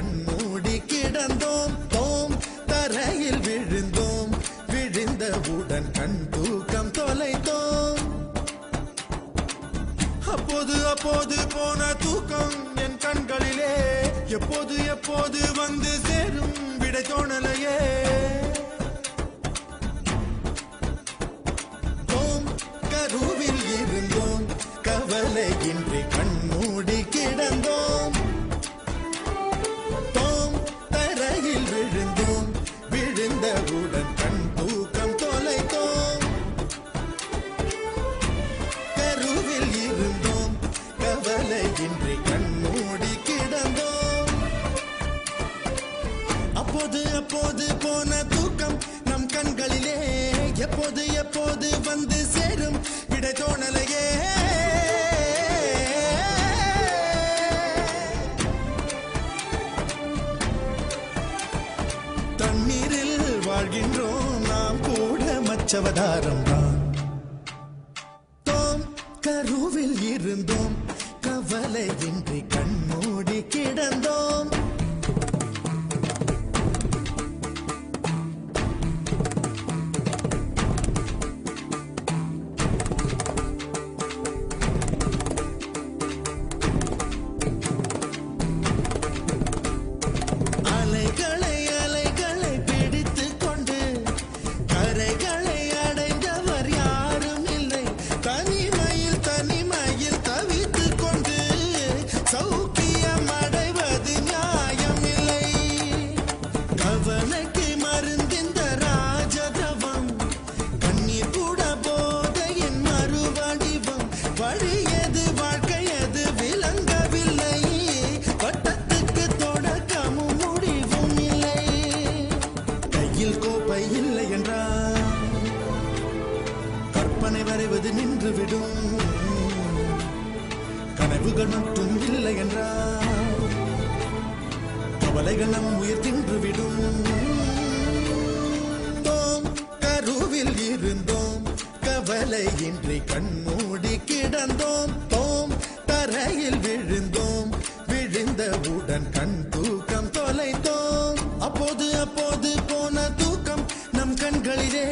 கண்மூடி கிடந்தோம் தோம் தரையில் விழுந்தோம் விழுந்தவுடன் கண் தூக்கம் தொலைத்தோம் அப்போது அப்போது போன தூக்கம் என் கண்களிலே எப்போது எப்போது வந்து சேரும் விடை தோணலையே தோம் கருவில் இருந்தோம் கவலையின்றி கண்மூடி கிடந்தோம் தோம் தரையில் விழுந்தோம் விழுந்தவுடன் கண் தூக்கம் தொலைத்தோம் கருவில் இருந்தோம் கவலையின்றி கண்மூடி கிடந்தோம் அப்போது அப்போது போன தூக்கம் நம் கண்களிலே எப்போது எப்போது வந்து சேரும் விடை தோணலையே தண்ணீரில் வாழ்கின்றோம் நாம் கூட மச்சவதாரம் தான் தோம் கருவில் இருந்தோம் கவலையின்றி கண்மூடி கிடந்தோம் அலைகளை அலைகளை பிடித்துக் கொண்டு கரைகளை அடைந்தவர் யாரும் இல்லை தனிமையில் தனிமையில் தவித்துக் கொண்டு சௌக்கியம் அடைவது நியாயம் இல்லை கவலைக்கு மருந்திந்த ராஜதவம் கண்ணீர் கூட போதையின் மறுவடிவம் வழியது வாழ்க்கையது விளங்கவில்லை வட்டத்துக்கு தொடக்கமும் முடிவும் இல்லை கையில் கோப்பை இல்லை என்றால் கற்பனை வரைவது நின்றுவிடும் கனவுகள் மட்டும் இல்லை என்றால் கவலைகள் நம் உயிர் தின்றுவிடும் தோம் கருவில் இருந்தோம் கவலையின்றி கண்மூடி கிடந்தோம் தோம் தரையில் விழுந்தோம் விழுந்தவுடன் கண் தூக்கம் தொலைத்தோம் அப்போது அப்போது போன தூக்கம் நம் கண்களிலே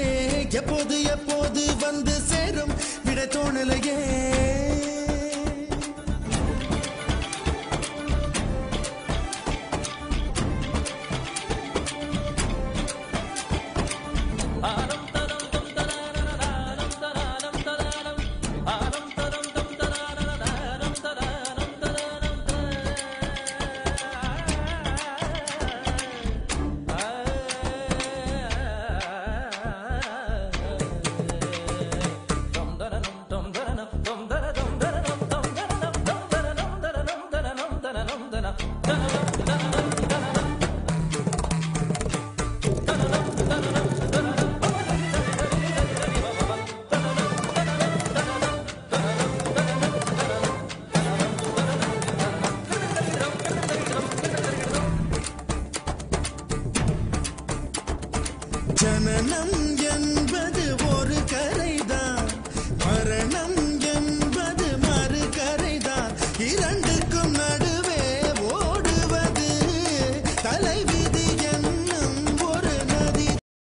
எப்போது எப்போது வந்து சேரும் விடை தோணலையே ஜனனம்